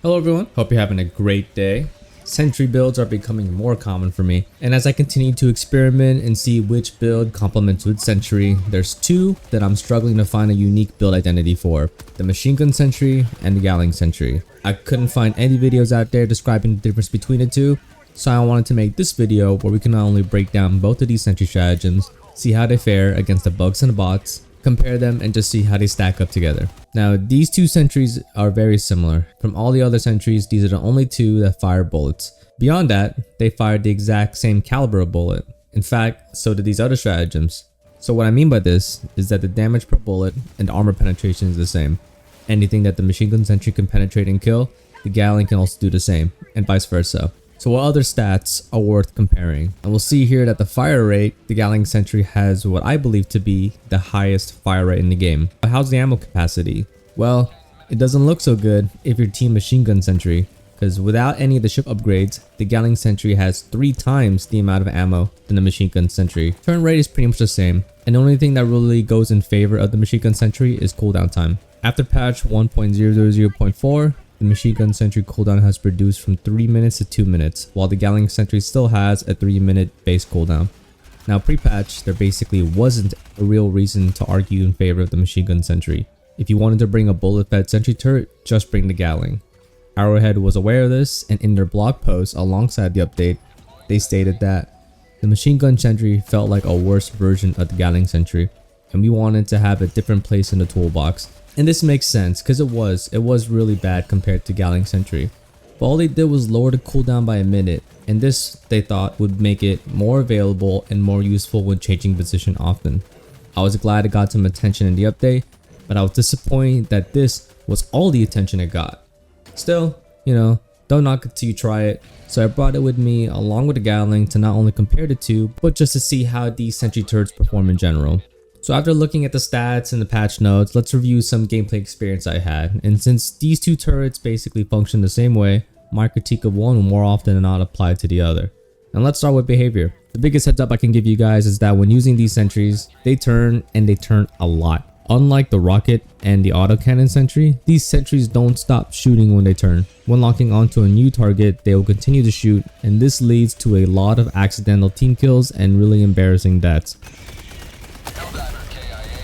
Hello everyone, hope you're having a great day. Sentry builds are becoming more common for me, and as I continue to experiment and see which build complements which Sentry, there's two that I'm struggling to find a unique build identity for: the Machine Gun Sentry and the Gatling Sentry. I couldn't find any videos out there describing the difference between the two, so I wanted to make this video where we can not only break down both of these Sentry stratagems, see how they fare against the bugs and the bots, compare them, and just see how they stack up together. Now, these two sentries are very similar. From all the other sentries, these are the only two that fire bullets. Beyond that, they fire the exact same caliber of bullet. In fact, so do these other stratagems. So what I mean by this is that the damage per bullet and the armor penetration is the same. Anything that the machine gun sentry can penetrate and kill, the Gatling can also do the same, and vice versa. So what other stats are worth comparing? And we'll see here that the fire rate, the Gatling Sentry has what I believe to be the highest fire rate in the game. But how's the ammo capacity? Well, it doesn't look so good if you're team Machine Gun Sentry, because without any of the ship upgrades, the Gatling Sentry has 3 times the amount of ammo than the Machine Gun Sentry. Turn rate is pretty much the same, and the only thing that really goes in favor of the Machine Gun Sentry is cooldown time. After patch 1.000.4, the Machine Gun Sentry cooldown has reduced from 3 minutes to 2 minutes, while the Gatling Sentry still has a 3-minute base cooldown. Now, pre-patch, there basically wasn't a real reason to argue in favor of the Machine Gun Sentry. If you wanted to bring a bullet-fed sentry turret, just bring the Gatling. Arrowhead was aware of this, and in their blog post alongside the update, they stated that the Machine Gun Sentry felt like a worse version of the Gatling Sentry, and we wanted to have a different place in the toolbox. And this makes sense, because it was really bad compared to Gatling Sentry. But all they did was lower the cooldown by a minute, and this they thought would make it more available and more useful when changing position often. I was glad it got some attention in the update, but I was disappointed that this was all the attention it got. Still, don't knock it till you try it. So I brought it with me along with the Gatling to not only compare the two, but just to see how these sentry turrets perform in general. So after looking at the stats and the patch notes, let's review some gameplay experience I had. And since these two turrets basically function the same way, my critique of one will more often than not apply to the other. And let's start with behavior. The biggest heads up I can give you guys is that when using these sentries, they turn, and they turn a lot. Unlike the rocket and the autocannon sentry, these sentries don't stop shooting when they turn. When locking onto a new target, they will continue to shoot, and this leads to a lot of accidental team kills and really embarrassing deaths.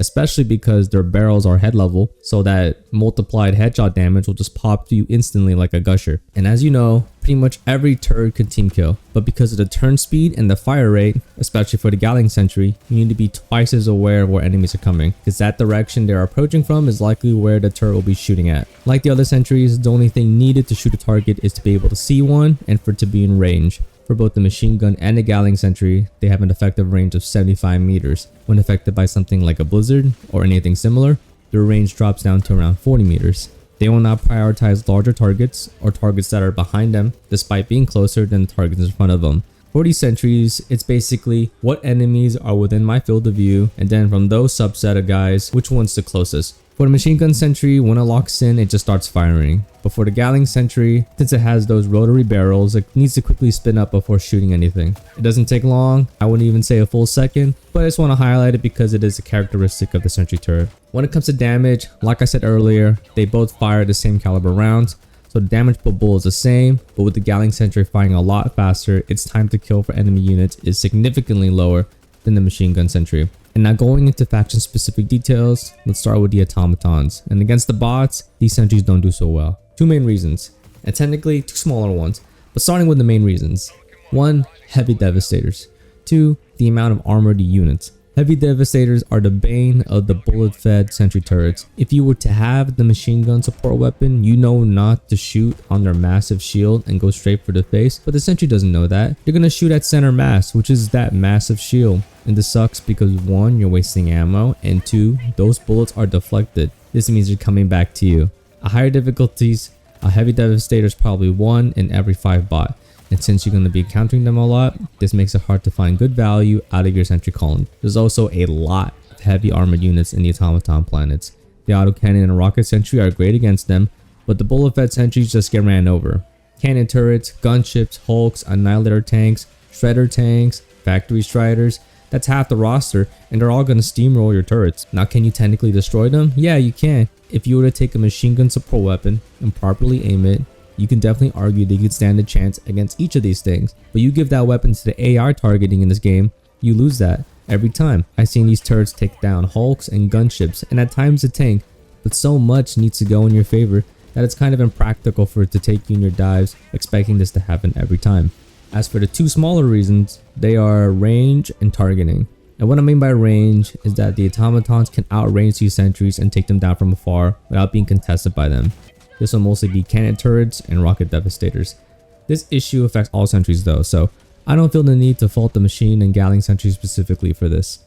Especially because their barrels are head level, so that multiplied headshot damage will just pop to you instantly like a gusher. And as you know, pretty much every turret can team kill, but because of the turn speed and the fire rate, especially for the Gatling Sentry, you need to be twice as aware of where enemies are coming, because that direction they're approaching from is likely where the turret will be shooting at. Like the other sentries, the only thing needed to shoot a target is to be able to see one and for it to be in range. For both the machine gun and the Gatling Sentry, they have an effective range of 75 meters. When affected by something like a blizzard or anything similar, their range drops down to around 40 meters. They will not prioritize larger targets or targets that are behind them, despite being closer than the targets in front of them. For these sentries, it's basically what enemies are within my field of view, and then from those subset of guys, which one's the closest. For the Machine Gun Sentry, when it locks in, it just starts firing. But for the Gatling Sentry, since it has those rotary barrels, it needs to quickly spin up before shooting anything. It doesn't take long, I wouldn't even say a full second, but I just want to highlight it because it is a characteristic of the sentry turret. When it comes to damage, like I said earlier, they both fire the same caliber rounds, so the damage per bullet is the same, but with the Gatling Sentry firing a lot faster, its time to kill for enemy units is significantly lower than the Machine Gun Sentry. And now going into faction specific details, let's start with the Automatons. And against the bots, these sentries don't do so well. 2 main reasons, and technically 2 smaller ones, but starting with the main reasons. 1. Heavy Devastators. 2. The amount of armored units. Heavy Devastators are the bane of the bullet-fed sentry turrets. If you were to have the machine gun support weapon, you know not to shoot on their massive shield and go straight for the face, but the sentry doesn't know that. You're gonna shoot at center mass, which is that massive shield. And this sucks because 1, you're wasting ammo, and 2, those bullets are deflected. This means they're coming back to you. At higher difficulties, a Heavy Devastator is probably 1 in every 5 bot. And since you're going to be encountering them a lot, this makes it hard to find good value out of your sentry column. There's also a lot of heavy armored units in the Automaton planets. The autocannon and rocket sentry are great against them, but the bullet-fed sentries just get ran over. Cannon turrets, gunships, hulks, annihilator tanks, shredder tanks, factory striders, that's half the roster, and they're all going to steamroll your turrets. Now, can you technically destroy them? Yeah, you can. If you were to take a machine gun support weapon and properly aim it, You can definitely argue they could stand a chance against each of these things, but you give that weapon to the AI targeting in this game, you lose that every time. I've seen these turrets take down hulks and gunships, and at times a tank, but so much needs to go in your favor that it's kind of impractical for it to take you in your dives, expecting this to happen every time. As for the two smaller reasons, they are range and targeting. And what I mean by range is that the automatons can outrange these sentries and take them down from afar without being contested by them. This will mostly be cannon turrets and rocket devastators. This issue affects all sentries though, so I don't feel the need to fault the machine and Gatling sentries specifically for this.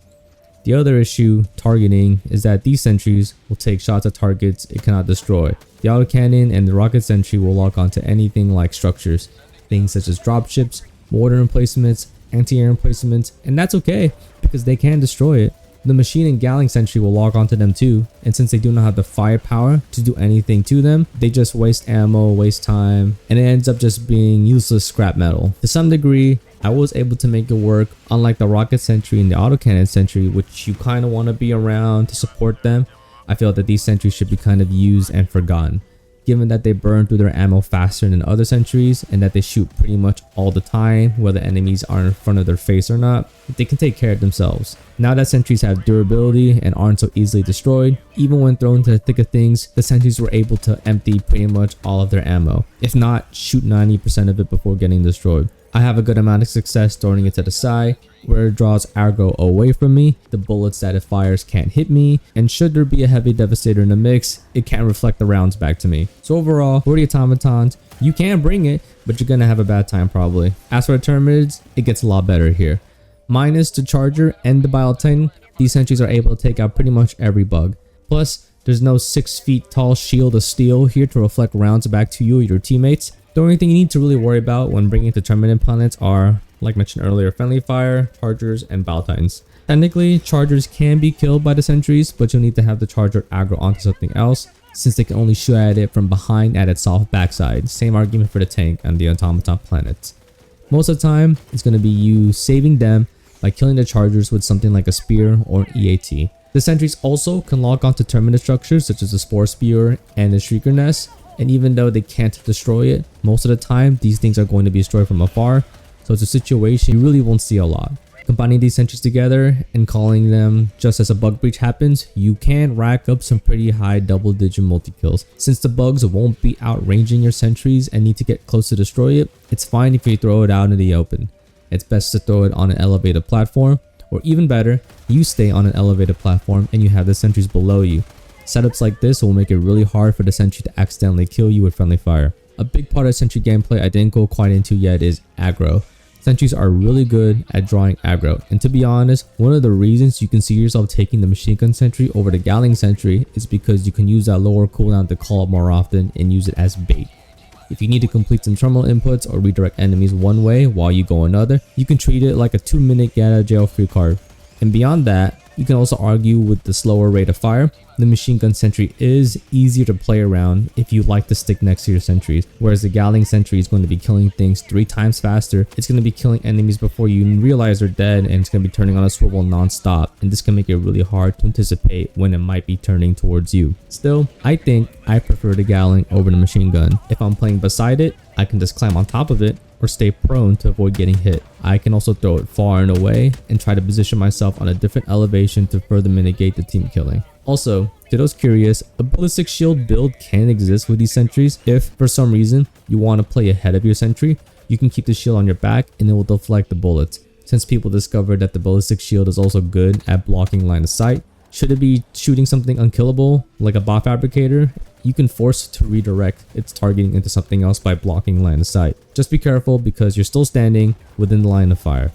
The other issue, targeting, is that these sentries will take shots at targets it cannot destroy. The autocannon and the rocket sentry will lock onto anything like structures, things such as dropships, mortar emplacements, anti-air emplacements, and that's okay because they can destroy it. The machine and Gatling sentry will lock onto them too, and since they do not have the firepower to do anything to them, they just waste ammo, waste time, and it ends up just being useless scrap metal. To some degree, I was able to make it work, unlike the rocket sentry and the autocannon sentry, which you kind of want to be around to support them. I feel that these sentries should be kind of used and forgotten, given that they burn through their ammo faster than other sentries and that they shoot pretty much all the time, whether enemies are in front of their face or not. They can take care of themselves. Now that sentries have durability and aren't so easily destroyed, even when thrown into the thick of things, the sentries were able to empty pretty much all of their ammo, if not shoot 90% of it before getting destroyed. I have a good amount of success throwing it to the side, where it draws aggro away from me, the bullets that it fires can't hit me, and should there be a heavy devastator in the mix, it can't reflect the rounds back to me. So overall, for the automatons, you can bring it, but you're gonna have a bad time probably. As for the Terminids, it gets a lot better here. Minus the charger and the Ballistic, these sentries are able to take out pretty much every bug. Plus, there's no 6 feet tall shield of steel here to reflect rounds back to you or your teammates. The only thing you need to really worry about when bringing the Terminid planets are, like mentioned earlier, friendly fire, chargers, and Ballistines. Technically, chargers can be killed by the sentries, but you'll need to have the charger aggro onto something else, since they can only shoot at it from behind at its soft backside. Same argument for the tank and the Automaton planets. Most of the time, it's going to be you saving them by killing the chargers with something like a spear or an EAT. The sentries also can lock onto Terminid structures such as the Spore Spear and the Shrieker Nest, and even though they can't destroy it, most of the time these things are going to be destroyed from afar, so it's a situation you really won't see a lot. Combining these sentries together and calling them just as a bug breach happens, you can rack up some pretty high double-digit multi-kills. Since the bugs won't be outranging your sentries and need to get close to destroy it, it's fine if you throw it out in the open. It's best to throw it on an elevated platform, or even better, you stay on an elevated platform and you have the sentries below you. Setups like this will make it really hard for the sentry to accidentally kill you with friendly fire. A big part of sentry gameplay I didn't go quite into yet is aggro. Sentries are really good at drawing aggro, and to be honest, one of the reasons you can see yourself taking the machine gun sentry over the Gatling sentry is because you can use that lower cooldown to call it more often and use it as bait. If you need to complete some terminal inputs or redirect enemies one way while you go another, you can treat it like a 2-minute get out of jail free card. And beyond that, you can also argue with the slower rate of fire. The machine gun sentry is easier to play around if you like to stick next to your sentries, whereas the Gatling sentry is going to be killing things 3 times faster. It's going to be killing enemies before you even realize they're dead, and it's going to be turning on a swivel non-stop, and this can make it really hard to anticipate when it might be turning towards you. Still, I think I prefer the Gatling over the machine gun. If I'm playing beside it, I can just climb on top of it or stay prone to avoid getting hit. I can also throw it far and away and try to position myself on a different elevation to further mitigate the team killing. Also, to those curious, a Ballistic Shield build can exist with these sentries. If for some reason you want to play ahead of your sentry, you can keep the shield on your back and it will deflect the bullets. Since people discovered that the Ballistic Shield is also good at blocking line of sight, should it be shooting something unkillable like a bot fabricator, you can force it to redirect its targeting into something else by blocking line of sight. Just be careful because you're still standing within the line of fire.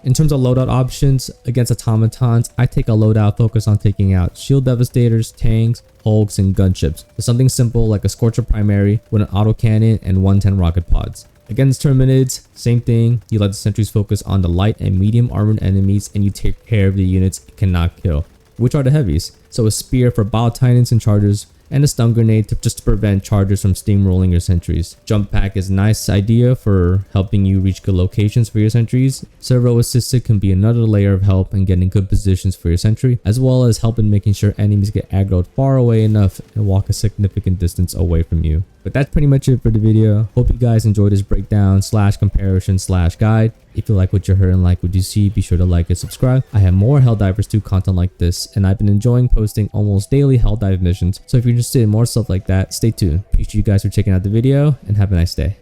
In terms of loadout options against automatons, I take a loadout focus on taking out shield devastators, tanks, hulks, and gunships. So something simple like a Scorcher primary with an autocannon and 110 rocket pods. Against Terminids, same thing, you let the sentries focus on the light and medium armored enemies and you take care of the units it cannot kill, which are the heavies. So a spear for Ballistines and chargers, and a stun grenade just to prevent chargers from steamrolling your sentries. Jump pack is a nice idea for helping you reach good locations for your sentries. Servo assisted can be another layer of help in getting good positions for your sentry, as well as helping making sure enemies get aggroed far away enough and walk a significant distance away from you. But that's pretty much it for the video. Hope you guys enjoyed this breakdown / comparison / guide. If you like what you heard and like what you see, be sure to like and subscribe. I have more Helldivers 2 content like this, and I've been enjoying posting almost daily Helldive missions. So if you're interested in more stuff like that, stay tuned. Appreciate you guys for checking out the video, and have a nice day.